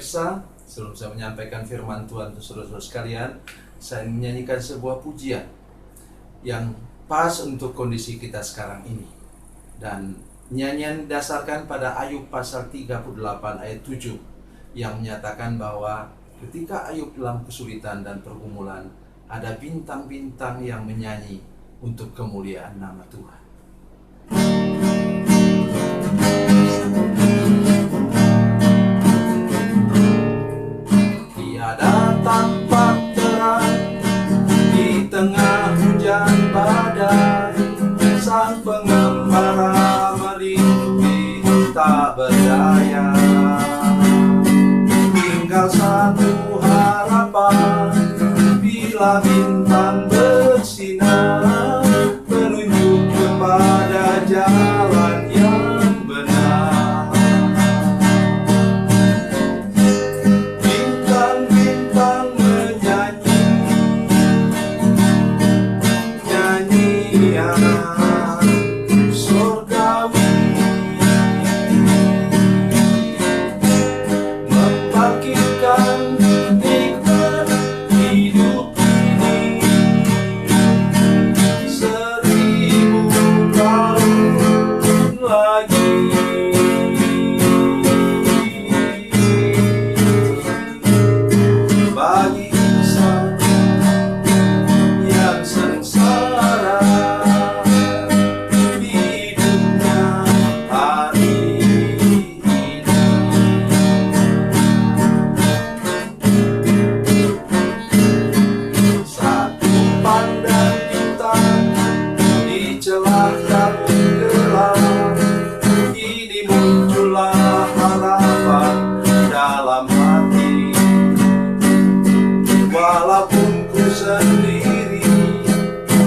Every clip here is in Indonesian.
pemirsa, sebelum saya menyampaikan firman Tuhan untuk saudara-saudara sekalian, saya menyanyikan sebuah pujian yang pas untuk kondisi kita sekarang ini. Dan nyanyian didasarkan pada Ayub pasal 38 ayat 7 yang menyatakan bahwa ketika Ayub dalam kesulitan dan pergumulan, ada bintang-bintang yang menyanyi untuk kemuliaan nama Tuhan. Tiada tampak terang di tengah hujan badai, sang pengembara merintih tak berdaya. Tinggal satu harapan, bila bintang bersinar, menunjuk kepada jalan yang benar. Bintang-bintang menyanyi nyanyian surgawi, membangkitkan nikmat hidup ini 1000 tahun lagi. Bagi insan yang sengsara, hidupnya hari ini. Satu pandang bintang di celah kabut gelap, ini muncullah harapan dalam hati. Walaupun ku sendiri,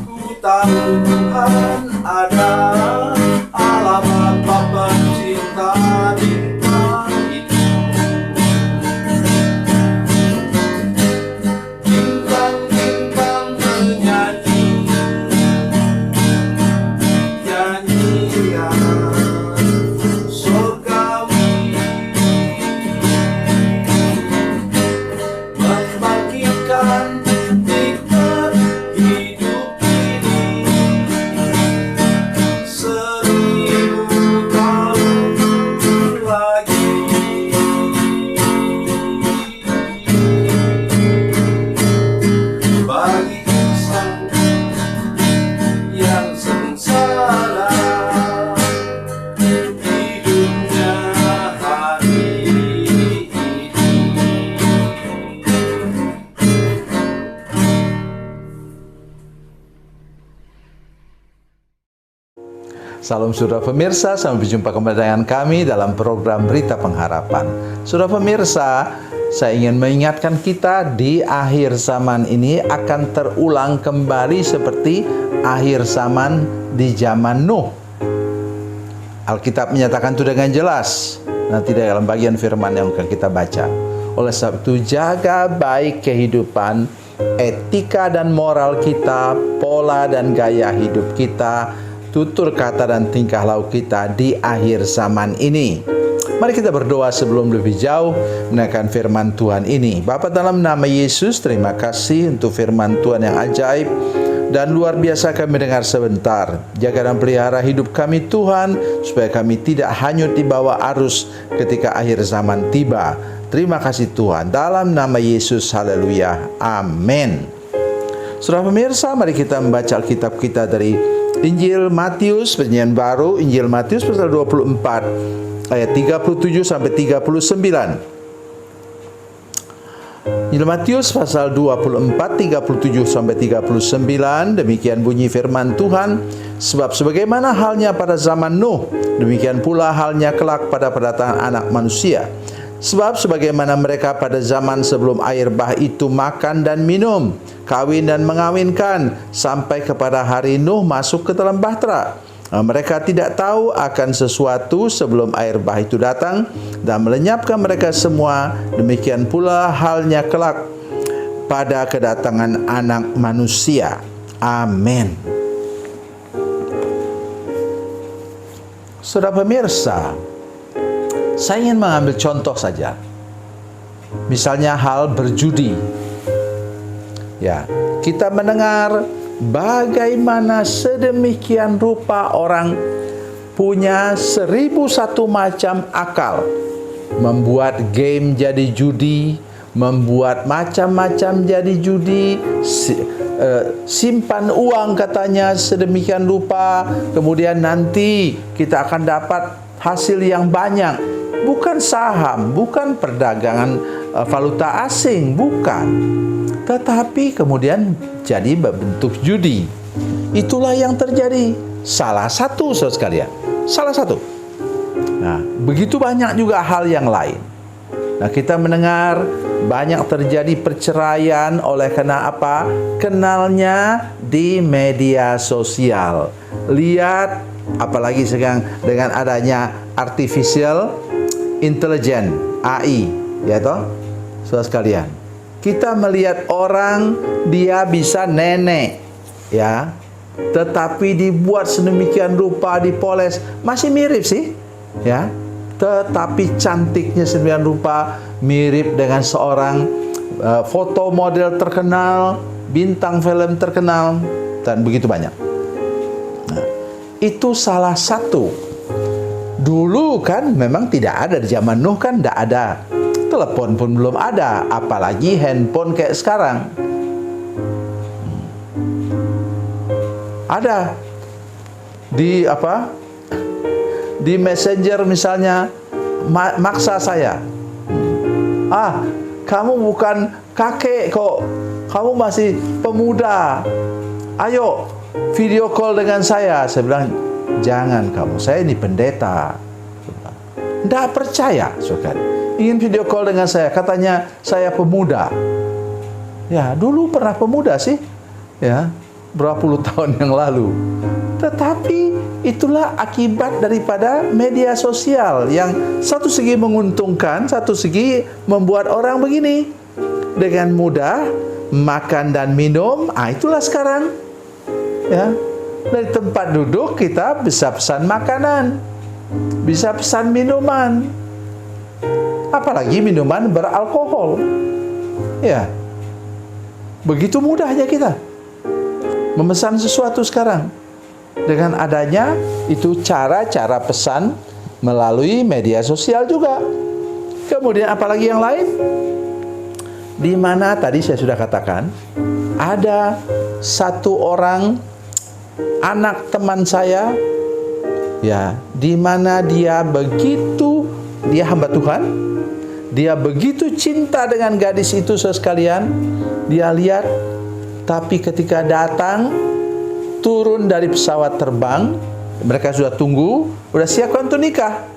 ku tahu Tuhan ada, alamat Bapa cinta bintang itu. Bintang-bintang menyanyi nyanyian surgawi, membangkitkan nikmat hidup ini 1000 tahun lagi. Bagi insan yang sengsara, hidupnya hari ini. Salam saudara pemirsa, sampai berjumpa kembali dengan kami dalam program Berita Pengharapan. Saudara pemirsa, saya ingin mengingatkan kita di akhir zaman ini akan terulang kembali seperti akhir zaman di zaman Nuh. Alkitab menyatakan itu dengan jelas, nanti dalam bagian firman yang akan kita baca. Oleh sebab itu, jaga baik kehidupan, etika dan moral kita, pola dan gaya hidup kita, tutur kata dan tingkah laku kita di akhir zaman ini. Mari kita berdoa sebelum lebih jauh menaikkan firman Tuhan ini. Bapa, dalam nama Yesus, terima kasih untuk firman Tuhan yang ajaib dan luar biasa kami dengar sebentar. Jaga dan pelihara hidup kami Tuhan, supaya kami tidak hanyut di bawah arus ketika akhir zaman tiba. Terima kasih Tuhan, dalam nama Yesus, haleluya, amin. Saudara pemirsa, mari kita membaca Alkitab kita dari Injil Matius, Perjanjian Baru, Injil Matius pasal 24 ayat 37 sampai 39. Injil Matius pasal 24 37 sampai 39, demikian bunyi firman Tuhan. Sebab sebagaimana halnya pada zaman Nuh, demikian pula halnya kelak pada kedatangan Anak Manusia. Sebab sebagaimana mereka pada zaman sebelum air bah itu makan dan minum, kawin dan mengawinkan, sampai kepada hari Nuh masuk ke dalam bahtera. Mereka tidak tahu akan sesuatu sebelum air bah itu datang dan melenyapkan mereka semua. Demikian pula halnya kelak pada kedatangan Anak Manusia. Amin. Saudara pemirsa, saya ingin mengambil contoh saja. misalnya hal berjudi. Ya, kita mendengar bagaimana sedemikian rupa orang punya 1001 macam akal, membuat game jadi judi, membuat macam-macam jadi judi, simpan uang katanya sedemikian rupa, kemudian nanti kita akan dapat hasil yang banyak. Bukan saham, bukan perdagangan valuta asing, bukan. Tetapi kemudian jadi berbentuk judi. Itulah yang terjadi. Salah satu, saudara sekalian. Salah satu. Nah, begitu banyak juga hal yang lain. Nah, kita mendengar banyak terjadi perceraian oleh karena apa? Kenalnya di media sosial. Lihat, apalagi sekarang dengan adanya artificial intelligence, AI, ya toh, saudara sekalian. Kita melihat orang, dia bisa nenek, ya, tetapi dibuat sedemikian rupa, dipoles, masih mirip sih, ya. Tetapi cantiknya sedemikian rupa, mirip dengan seorang foto model terkenal, bintang film terkenal, dan begitu banyak. Nah, itu salah satu. Dulu kan memang tidak ada, di zaman Nuh kan tidak ada, telepon pun belum ada, apalagi handphone kayak sekarang. Ada di apa? Di Messenger misalnya, maksa saya. Kamu bukan kakek kok, kamu masih pemuda. Ayo video call dengan saya. Saya bilang, jangan kamu, saya ini pendeta. Tidak percaya, saudara. Ingin video call dengan saya, katanya saya pemuda. Ya, dulu pernah pemuda sih, ya, berapa puluh tahun yang lalu. Tetapi itulah akibat daripada media sosial yang satu segi menguntungkan, satu segi membuat orang begini. Dengan mudah makan dan minum, itulah sekarang. Ya, dari tempat duduk kita bisa pesan makanan, bisa pesan minuman. Apalagi minuman beralkohol. Ya. Begitu mudahnya kita memesan sesuatu sekarang. Dengan adanya itu cara-cara pesan melalui media sosial juga. Kemudian apalagi yang lain? Di mana tadi saya sudah katakan, ada satu orang anak teman saya, ya, di mana dia hamba Tuhan, dia begitu cinta dengan gadis itu, saudara sekalian. Dia lihat, tapi ketika datang, turun dari pesawat terbang, mereka sudah tunggu, sudah siapkan untuk nikah.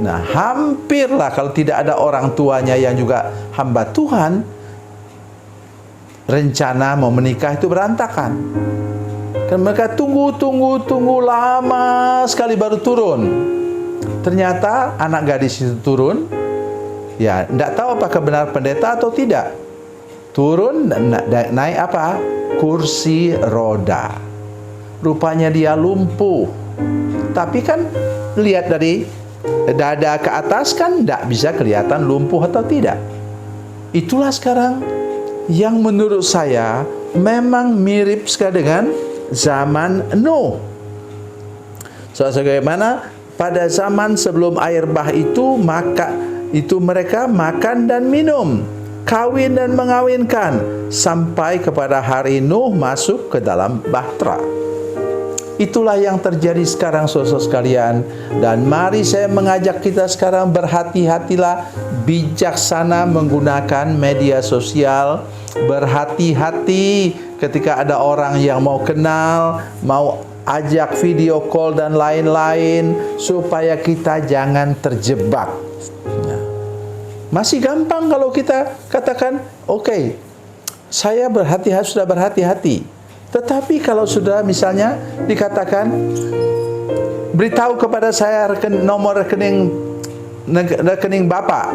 Nah, hampirlah kalau tidak ada orang tuanya yang juga hamba Tuhan, rencana mau menikah itu berantakan. Kan mereka tunggu lama sekali baru turun. Ternyata anak gadis itu turun, ya, tidak tahu apakah benar pendeta atau tidak. Turun, naik apa? Kursi roda. Rupanya dia lumpuh. Tapi kan lihat dari dada ke atas kan tidak bisa kelihatan lumpuh atau tidak. Itulah sekarang yang menurut saya memang mirip sekali dengan zaman Nuh. Sebagaimana pada zaman sebelum air bah itu, mereka makan dan minum, kawin dan mengawinkan, sampai kepada hari Nuh masuk ke dalam bahtera. Itulah yang terjadi sekarang, saudara sekalian. Dan mari saya mengajak kita sekarang berhati-hatilah, bijaksana menggunakan media sosial. Berhati-hati ketika ada orang yang mau kenal, mau ajak video call dan lain-lain, supaya kita jangan terjebak. Masih gampang kalau kita katakan, oke, saya sudah berhati-hati. Tetapi kalau sudah misalnya dikatakan, beritahu kepada saya nomor rekening Bapak,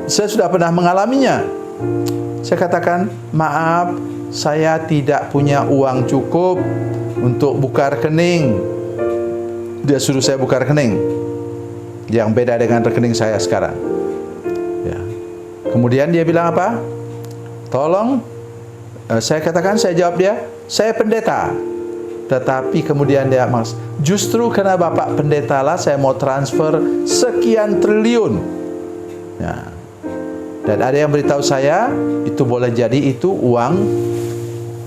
saya sudah pernah mengalaminya. Saya katakan, maaf, saya tidak punya uang cukup untuk buka rekening. Dia suruh saya buka rekening yang beda dengan rekening saya sekarang. Ya. Kemudian dia bilang apa? Tolong, saya katakan, saya jawab dia, saya pendeta. Tetapi kemudian dia, Mas, justru karena Bapak pendeta lah saya mau transfer sekian triliun. Nah, dan ada yang beritahu saya, itu boleh jadi itu uang,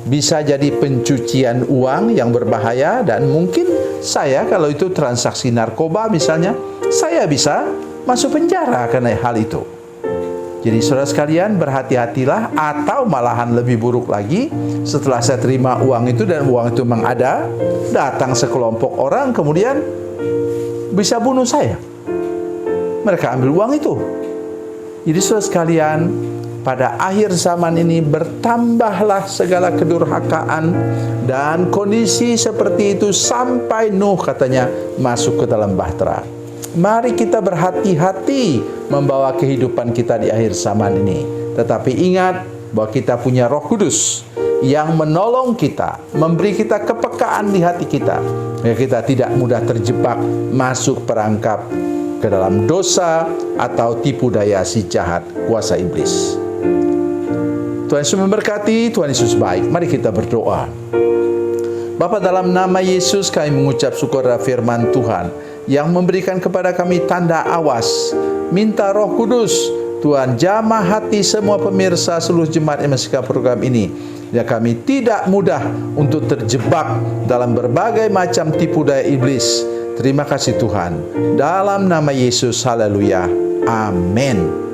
bisa jadi pencucian uang yang berbahaya, dan mungkin saya kalau itu transaksi narkoba misalnya, saya bisa masuk penjara karena hal itu. Jadi saudara sekalian, berhati-hatilah, atau malahan lebih buruk lagi, setelah saya terima uang itu dan uang itu memang ada, datang sekelompok orang kemudian bisa bunuh saya. Mereka ambil uang itu. Jadi saudara sekalian, pada akhir zaman ini bertambahlah segala kedurhakaan dan kondisi seperti itu sampai Nuh katanya masuk ke dalam bahtera. Mari kita berhati-hati membawa kehidupan kita di akhir zaman ini. Tetapi ingat bahwa kita punya Roh Kudus yang menolong kita, memberi kita kepekaan di hati kita, agar kita tidak mudah terjebak masuk perangkap ke dalam dosa atau tipu daya si jahat, kuasa iblis. Tuhan Yesus memberkati, Tuhan Yesus baik. Mari kita berdoa. Bapa, dalam nama Yesus kami mengucap syukur atas firman Tuhan yang memberikan kepada kami tanda awas. Minta Roh Kudus Tuhan jamah hati semua pemirsa seluruh jemaat yang menyaksikan program ini, ya kami tidak mudah untuk terjebak dalam berbagai macam tipu daya iblis. Terima kasih Tuhan, dalam nama Yesus, haleluya, amin.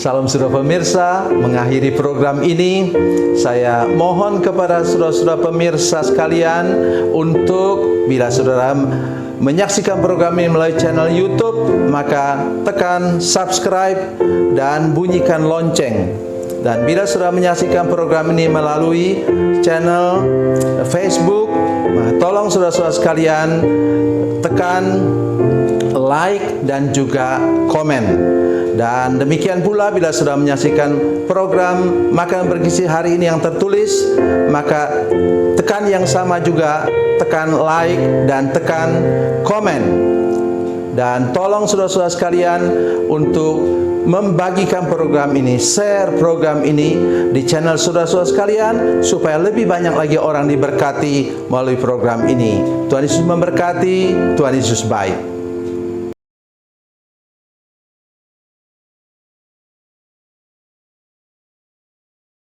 Salam saudara pemirsa, mengakhiri program ini saya mohon kepada saudara-saudara pemirsa sekalian untuk bila saudara menyaksikan program ini melalui channel YouTube, maka tekan subscribe dan bunyikan lonceng. Dan bila saudara menyaksikan program ini melalui channel Facebook, tolong saudara-saudara sekalian tekan like dan juga komen. Dan demikian pula bila sudah menyaksikan program Makanan Bergizi hari ini yang tertulis, maka tekan yang sama juga, tekan like dan tekan komen. Dan tolong saudara-saudara sekalian untuk membagikan program ini, share program ini di channel saudara-saudara sekalian, supaya lebih banyak lagi orang diberkati melalui program ini. Tuhan Yesus memberkati, Tuhan Yesus baik.